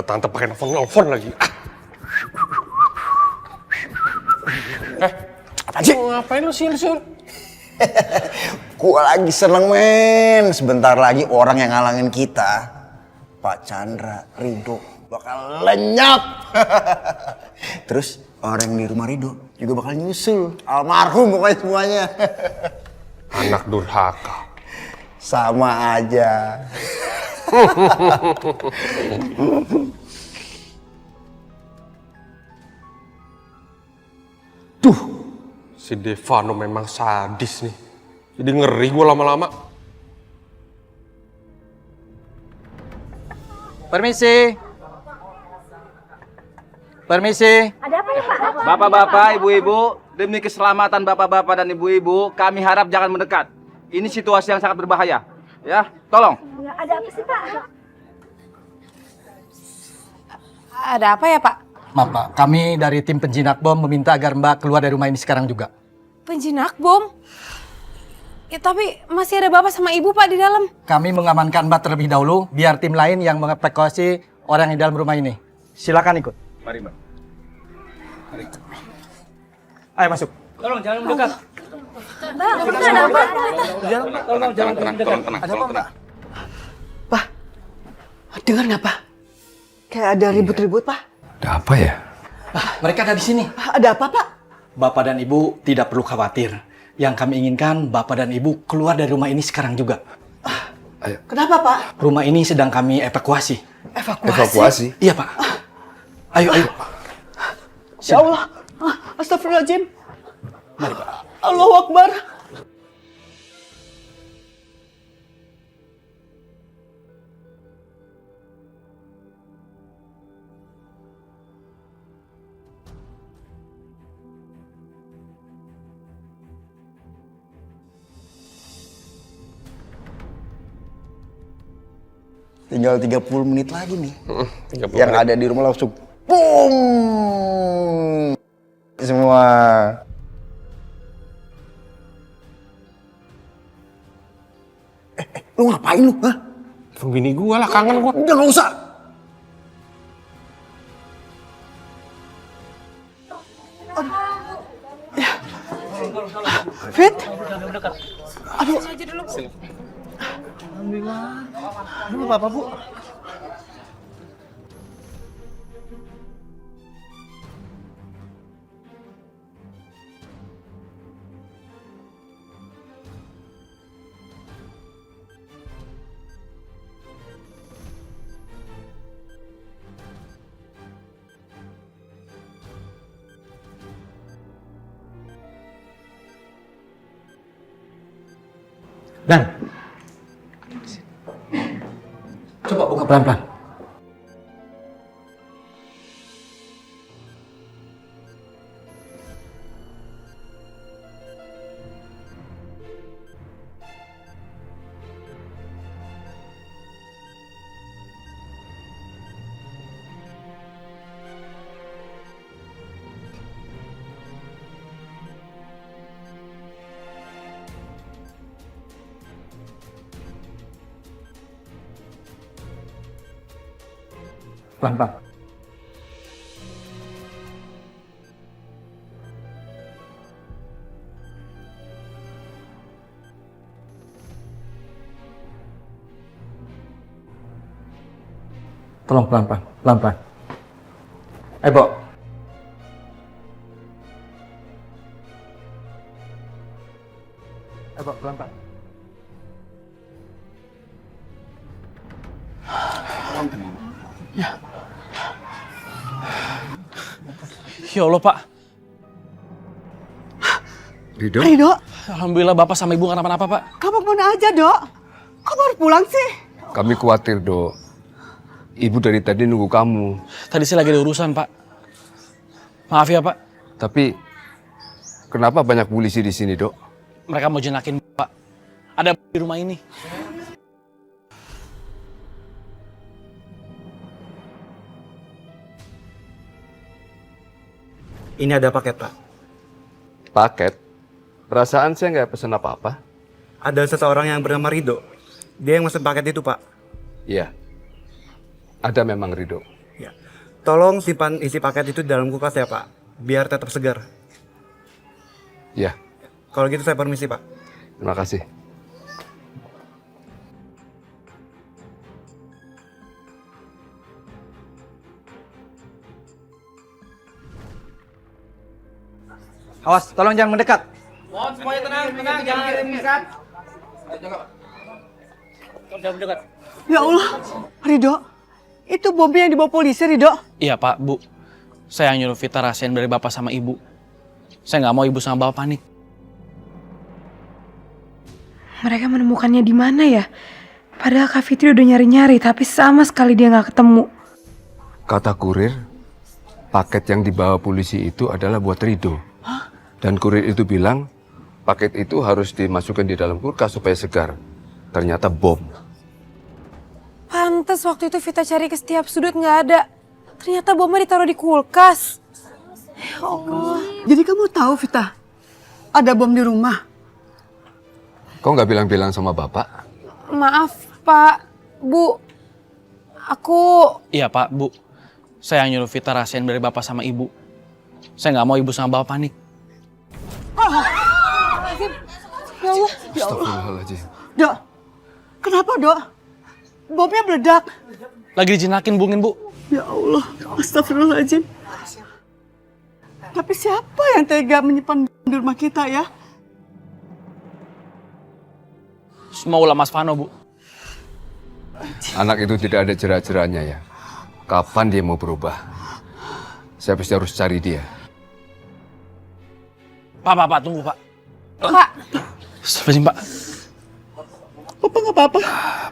Tante pakai nelfon lagi. Apa sih? Ngapain lu sih? Gua lagi seneng men. Sebentar lagi orang yang ngalangin kita, Pak Chandra Ridho, bakal lenyap. Terus orang di rumah Ridho juga bakal nyusul. Almarhum pokoknya semuanya. Anak durhaka. Sama aja. Duh, si Devano memang sadis nih. Jadi ngeri gue lama-lama. Permisi. Permisi. Ada apa ya Pak? Bapak-bapak, ibu-ibu, demi keselamatan bapak-bapak dan ibu-ibu, kami harap jangan mendekat. Ini situasi yang sangat berbahaya. Ya, tolong. Ya, ada apa sih Pak? Ada apa ya Pak? Maaf Pak, kami dari tim penjinak bom meminta agar Mbak keluar dari rumah ini sekarang juga. Penjinak bom? Ya tapi masih ada bapak sama ibu Pak di dalam. Kami mengamankan Mbak terlebih dahulu, biar tim lain yang mengevakuasi orang yang di dalam rumah ini. Silakan ikut. Mari Mbak. Mari. Ayo masuk. Tolong jangan mendekat. Mbak, ada apa? Tolong jangan mendekat. Ada apa Mbak? Pak, dengar nggak Pak? Kayak ada ribut-ribut Pak. Ada apa ya? Mereka ada di sini. Ada apa Pak? Bapak dan Ibu tidak perlu khawatir. Yang kami inginkan Bapak dan Ibu keluar dari rumah ini sekarang juga. Kenapa Pak? Rumah ini sedang kami evakuasi. Evakuasi? Iya Pak. Ayo. Ya Allah. Astagfirullahaladzim. Mari Pak. Allahu Akbar. Tinggal 30 menit lagi nih. 30 Yang menit. ada di rumah langsung boom semua. Lu ngapain lu? Hah? Telepon bini gue lah, kangen gue. Udah nggak usah. Fit? Dulu Bapak Bu. Dan coba buka pelan-pelan. Pelan-pelan. Tolong pelan-pelan, pelan-pelan. Bo. Bo, pelan-pelan. Ya Allah Pak, Ridho? Ridho, alhamdulillah Bapak sama Ibu nggak kenapa-napa Pak. kamu kemana aja Dok? Kok baru pulang sih? Kami khawatir, Dok. Ibu dari tadi nunggu kamu. Tadi saya lagi ada urusan Pak. Maaf ya Pak, Tapi kenapa banyak polisi di sini, Dok? mereka mau jenakin Pak. Ada di rumah ini. Ini ada paket Pak. Paket? Perasaan saya nggak pesen apa-apa. Ada seseorang yang bernama Ridho. Dia yang mesen paket itu Pak. Iya. Ada memang, Ridho. Tolong simpan isi paket itu di dalam kulkas ya Pak, biar tetap segar. Ya, Kalau gitu saya permisi Pak. terima kasih. Awas, tolong jangan mendekat. Ya Allah, Ridho, itu bomnya yang dibawa polisi, Ridho. Iya Pak, Bu. Saya yang nyuruh Vita rahasiain dari Bapak sama Ibu. Saya nggak mau Ibu sama Bapak panik. Mereka menemukannya di mana ya? Padahal Kak Fitri udah nyari-nyari, tapi sama sekali dia nggak ketemu. Kata kurir, paket yang dibawa polisi itu adalah buat Ridho. Dan kurir itu bilang, paket itu harus dimasukkan di dalam kulkas supaya segar. Ternyata bom. Pantes waktu itu Vita cari ke setiap sudut nggak ada. Ternyata bomnya ditaruh di kulkas. Ya Allah. Jadi kamu tahu, Vita, ada bom di rumah? Kok nggak bilang-bilang sama Bapak? Maaf Pak, Bu. Aku... Iya Pak, Bu. Saya yang nyuruh Vita rahasiain dari Bapak sama Ibu. Saya nggak mau Ibu sama Bapak panik. Ya Allah. Astagfirullahaladzim. Dok, kenapa, Dok? Bomnya meledak. Lagi dijinakin, bungin Bu. Ya Allah, astagfirullahaladzim. Tapi siapa yang tega menyimpan di rumah kita ya? Semua ulah Mas Vano, Bu. Anak itu tidak ada jerat-jeratnya ya. Kapan dia mau berubah? Saya pasti harus cari dia. Pak, tunggu Pak. Pak. Astagfirullahaladzim Pak. Papa nggak apa-apa.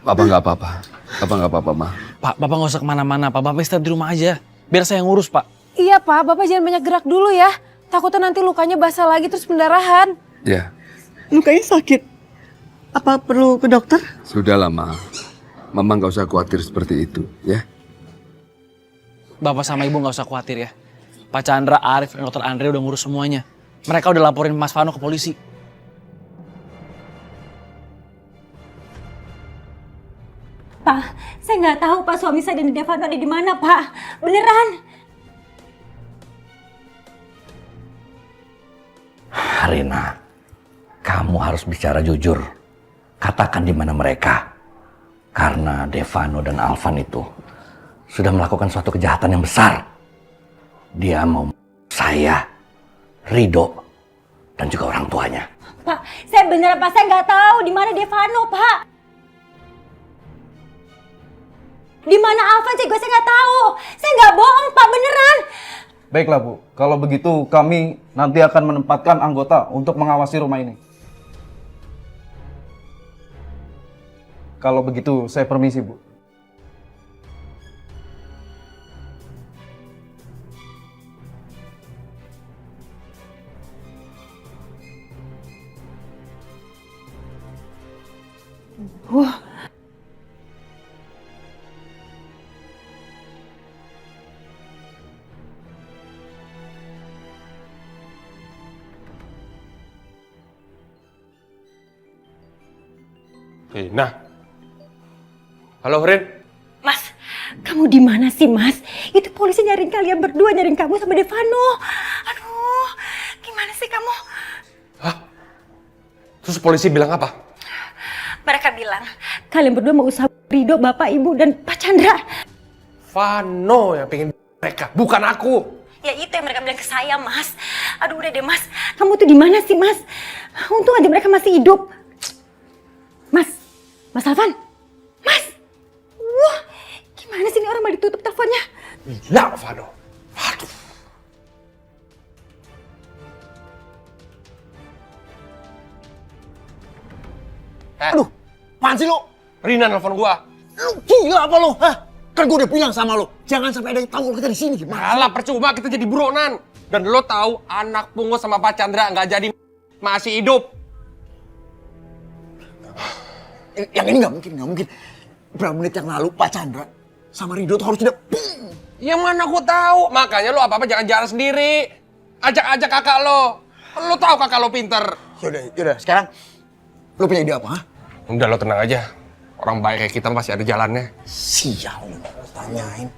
Papa nggak apa-apa. Papa nggak apa-apa, Ma. Pak, Bapak nggak usah kemana-mana. Pak, Bapak istirahat di rumah aja. Biar saya yang ngurus, Pak. Iya Pak, Bapak jangan banyak gerak dulu ya. Takutnya nanti lukanya basah lagi terus pendarahan. Ya, Lukanya sakit. Apa perlu ke dokter? sudahlah, Ma. Mama nggak usah khawatir seperti itu, ya. Bapak sama Ibu nggak usah khawatir ya. Pak Chandra, Arif, dan Dr. Andre udah ngurus semuanya. Mereka udah laporin Mas Vano ke polisi. Pak, saya nggak tahu Pak suami saya dan Devano ada di mana Pak. Beneran. Rina, kamu harus bicara jujur. Katakan di mana mereka. Karena Devano dan Alvan itu sudah melakukan suatu kejahatan yang besar. Dia mau saya, Ridho, dan juga orang tuanya. Pak, saya beneran Pak, saya nggak tahu di mana Devano Pak. Di mana Alvan juga saya nggak tahu. Saya nggak bohong Pak, beneran. Baiklah Bu, kalau begitu kami nanti akan menempatkan anggota untuk mengawasi rumah ini. Kalau begitu saya permisi Bu. Nah. Halo, Rin. Mas, kamu di mana sih Mas? Itu polisi nyariin kalian berdua, nyariin kamu sama Devano. Aduh, gimana sih kamu? Hah? Terus polisi bilang apa? Mereka bilang, kalian berdua mau usaha Ridho, Bapak, Ibu, dan Pak Chandra. Vano yang pengen mereka, bukan aku. Ya itu yang mereka bilang ke saya, Mas. Aduh udah deh, Mas. Kamu tuh di mana sih, Mas? Untung aja mereka masih hidup. Mas Alvan? Mas! Wah, gimana sih ini orang mau ditutup teleponnya? Gila, Vano. Waduh. Aduh, apaan sih lo? Rina nelfon gua. Lu gila apa lo? Hah? Kan gue udah bilang sama lo, jangan sampai ada yang tahu kita di sini. Gimana? Alah, percuma kita jadi buronan. Dan lo tahu anak pungut sama Pak Chandra nggak jadi masih hidup. Yang ini nggak mungkin. Berapa menit yang lalu Pak Chandra sama Ridho tuh harus tidak. Yang mana gua tahu? Makanya lo apa-apa jangan jalan sendiri. Ajak-ajak kakak lo. Lo tahu kakak lo pinter. Yaudah. Sekarang lo punya ide apa? Ha? Udah lo tenang aja. Orang baik kayak kita masih ada jalannya. Sial lo tanyain.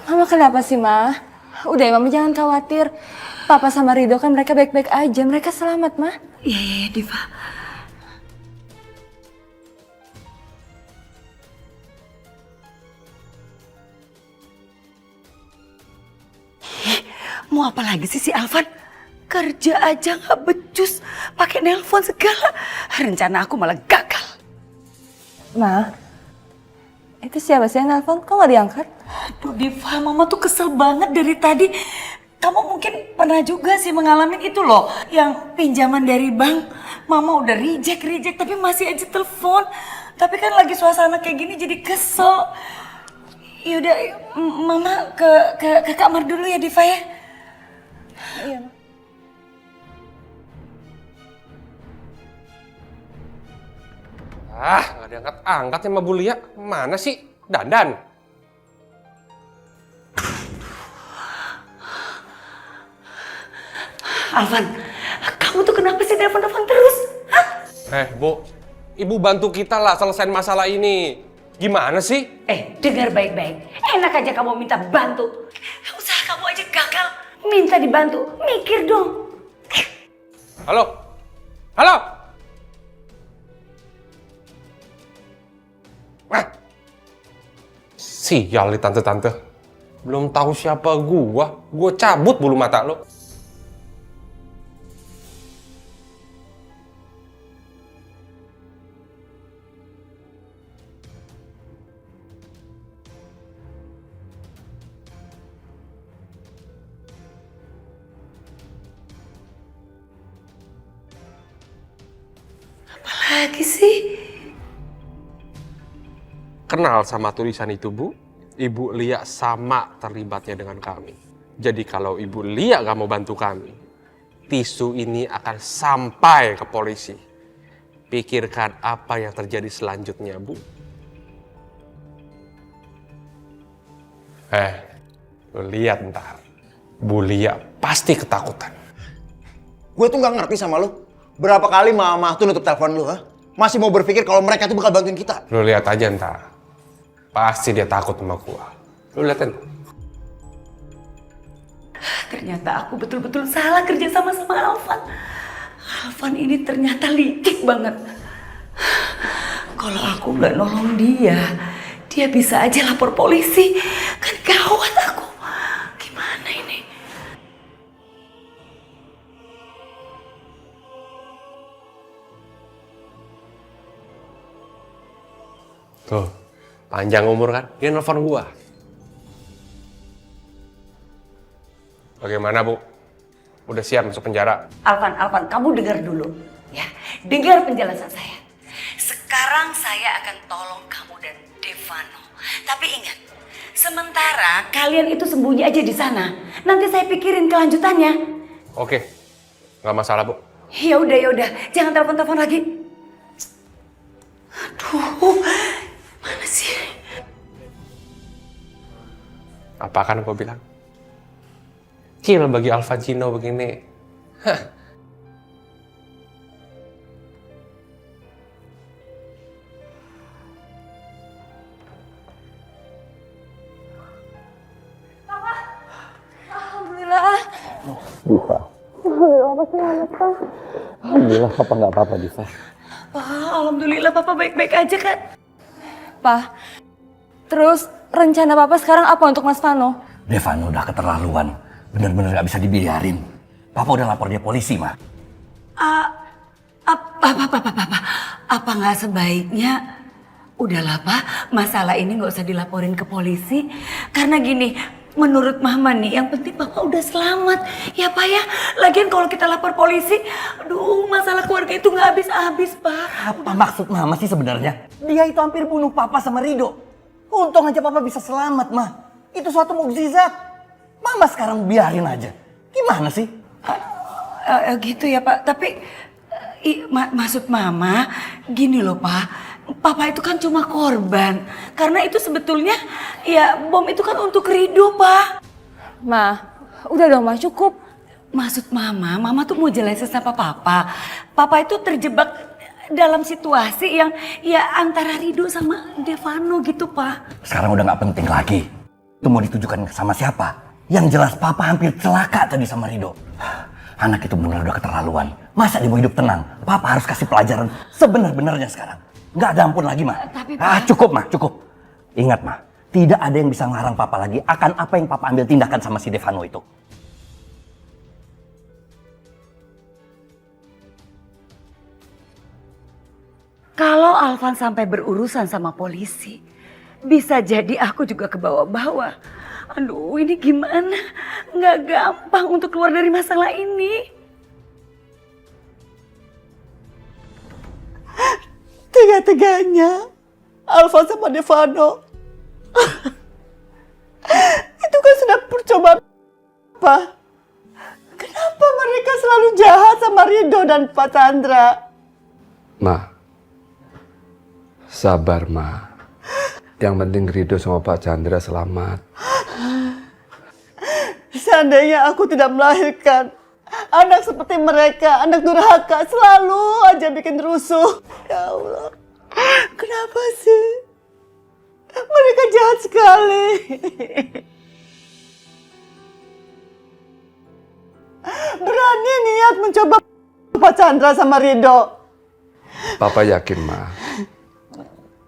Mama kenapa sih, Ma? Udah ya, Mama jangan khawatir. Papa sama Rido kan mereka baik-baik aja. Mereka selamat, Ma. Iya, iya, iya, Diva. Mau apa lagi sih si Alvan? Kerja aja nggak becus, pakai nelpon segala. Rencana aku malah gagal. Ma, itu siapa sih yang nelfon? Kok nggak diangkat? Aduh Diva, mama tuh kesel banget dari tadi. Kamu mungkin pernah juga sih mengalami itu loh, yang pinjaman dari bank. Mama udah reject, tapi masih aja telepon. Tapi kan lagi suasana kayak gini jadi kesel. Yaudah, mama ke kamar dulu ya Diva ya. Iya, Ma. Nggak diangkat-angkat sama Bu Lia. Mana sih? Dandan. Alvan, kamu tuh kenapa sih telepon-telepon terus? Hah? Bu, Ibu bantu kita lah selesain masalah ini. Gimana sih? Dengar baik-baik. Enak aja kamu minta bantu. Usaha kamu aja gagal. Minta dibantu. Mikir dong. Halo? Halo? Sial nih tante-tante. Belum tahu siapa gua cabut bulu mata lo. Apalagi sih? Kenal sama tulisan itu, Bu? Ibu Lia sama terlibatnya dengan kami. Jadi kalau Ibu Lia gak mau bantu kami, tisu ini akan sampai ke polisi. Pikirkan apa yang terjadi selanjutnya, Bu. Lu lihat ntar. Bu Lia pasti ketakutan. Gue tuh nggak ngerti sama lu. Berapa kali mama tuh nutup telepon lu, ha? Masih mau berpikir kalau mereka tuh bakal bantuin kita. Lu lihat aja ntar. Pasti dia takut sama gua. Lu liatin. Ternyata aku betul-betul salah kerja sama Alvan. Alvan ini ternyata licik banget. Kalau aku nggak nolong dia bisa aja lapor polisi. Kan gawat aku. Gimana ini? Tuh, panjang umur kan? Dia nelfon gua. Bagaimana, Bu? Udah siap masuk penjara? Alvan, kamu dengar dulu. Ya, dengar penjelasan saya. Sekarang saya akan tolong kamu dan Devano. Tapi ingat, sementara kalian itu sembunyi aja di sana. Nanti saya pikirin kelanjutannya. Oke, nggak masalah, Bu. Ya udah, jangan telepon lagi. Aduh, mana sih? Apa kan gua bilang? Kecil bagi Alvagino begini. Hah. Alhamdulillah. Diva. Alhamdulillah papa nggak apa-apa, Diva. Alhamdulillah papa baik-baik aja kan? Pa, terus rencana Papa sekarang apa untuk Mas Vano? Devano udah keterlaluan. Bener-bener nggak bisa dibiarin. Papa udah lapor dia polisi, Ma. Apa nggak sebaiknya udahlah Pak, masalah ini nggak usah dilaporin ke polisi karena gini, menurut Mama nih yang penting Papa udah selamat ya Pak ya. Lagian kalau kita lapor polisi, aduh masalah keluarga itu nggak habis-habis Pak. Apa maksud Mama sih sebenarnya? Dia itu hampir bunuh Papa sama Rido. Untung aja Papa bisa selamat, Ma. Itu suatu mukjizat. Mama sekarang biarin aja. Gimana sih? Gitu ya Pak, tapi maksud Mama gini loh Pak. Papa itu kan cuma korban. Karena itu sebetulnya ya bom itu kan untuk Rido, Pak. Ma, udah dong Ma, cukup. Maksud Mama tuh mau jelasin sama Papa. Papa itu terjebak dalam situasi yang ya antara Rido sama Devano gitu, Pak. Sekarang udah nggak penting lagi. itu mau ditujukan sama siapa? Yang jelas papa hampir celaka tadi sama Rido. Anak itu benar udah keterlaluan. Masa dia mau hidup tenang? Papa harus kasih pelajaran sebenar-benarnya sekarang. Nggak ada ampun lagi, Ma. Tapi, Pak... Cukup, Ma, cukup. Ingat, Ma, tidak ada yang bisa ngelarang papa lagi akan apa yang papa ambil tindakan sama si Devano itu. Kalau Alvan sampai berurusan sama polisi, bisa jadi aku juga kebawa-bawa. Aduh, ini gimana? Nggak gampang untuk keluar dari masalah ini. Tega-teganya Alvan sama Devano itu kan sudah percobaan apa? Kenapa mereka selalu jahat sama Rido dan Pak Chandra? Ma, sabar, Ma. Yang penting Rido sama Pak Chandra selamat. Seandainya aku tidak melahirkan anak seperti mereka, anak durhaka, selalu aja bikin rusuh. Ya Allah, kenapa sih? Mereka jahat sekali. Berani niat mencoba Pak Chandra sama Rido. Papa yakin, Ma.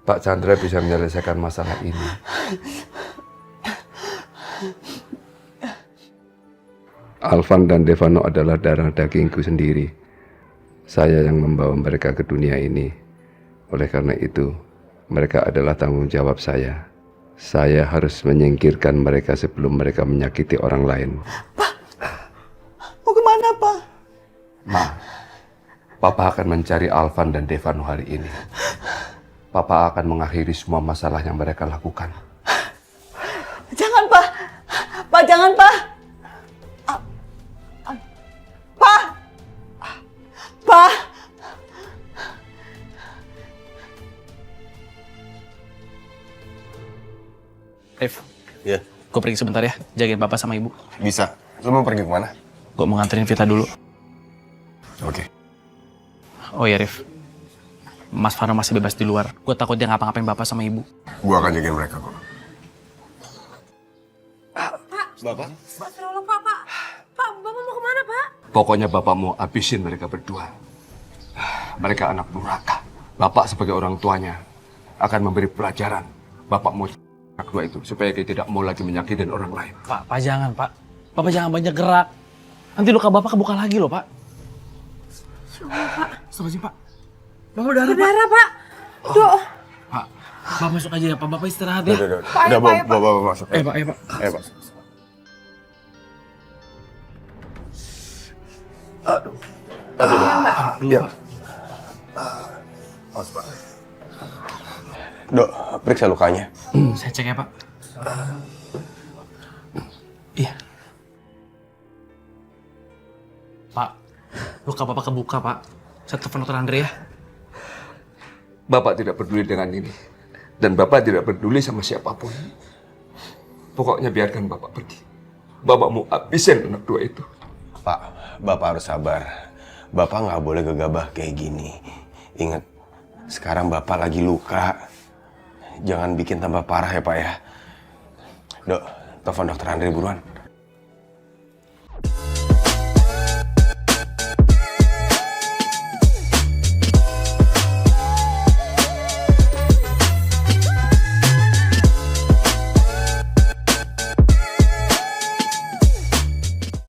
Pak Chandra bisa menyelesaikan masalah ini. Alvan dan Devano adalah darah dagingku sendiri. Saya yang membawa mereka ke dunia ini. Oleh karena itu, mereka adalah tanggung jawab saya. Saya harus menyingkirkan mereka sebelum mereka menyakiti orang lain. Pak, mau kemana, Pak? Ma, Papa akan mencari Alvan dan Devano hari ini. Papa akan mengakhiri semua masalah yang mereka lakukan. Jangan, Pak. Pak, jangan, Pak. Pak. Pak. Rif, Ya, gue pergi sebentar ya, jagain papa sama ibu. bisa. Lo mau pergi kemana? Gue mau nganterin Vita dulu. Oke. Oh ya Rif, Mas Fano masih bebas di luar. Gue takut dia ngapa-ngapain bapak sama ibu. Gua akan jagain mereka kok. Bapak? Pak, Bapak mau kemana, Pak? Pokoknya Bapak mau habisin mereka berdua. Mereka anak durhaka. Bapak sebagai orang tuanya akan memberi pelajaran. Bapak mau anak dua itu supaya dia tidak mau lagi menyakiti orang lain. Pak jangan, Pak. Bapak jangan banyak gerak. Nanti luka bapak kebuka lagi loh, Pak. Pak. Astagfirullahaladzim, Pak. Bapak udah Berdarah, Pak. Aduh. Pak, Bapak masuk aja ya, Pak. Bapak istirahat ya. Udah, bawa masuk. Pak, ayo, Pak. Pak. Iya, Pak. Awas, Pak. Dok, periksa lukanya. Saya cek ya, Pak. Iya. Pak, luka bapak kebuka, Pak. Saya telepon dokter Andre ya. Bapak tidak peduli dengan ini. Dan Bapak tidak peduli sama siapapun. Pokoknya biarkan Bapak pergi. Bapak mau habisin anak dua itu. Pak, Bapak harus sabar. Bapak nggak boleh gegabah kayak gini. Ingat, sekarang Bapak lagi luka. Jangan bikin tambah parah ya, Pak ya. Dok, telepon dokter Andre buruan.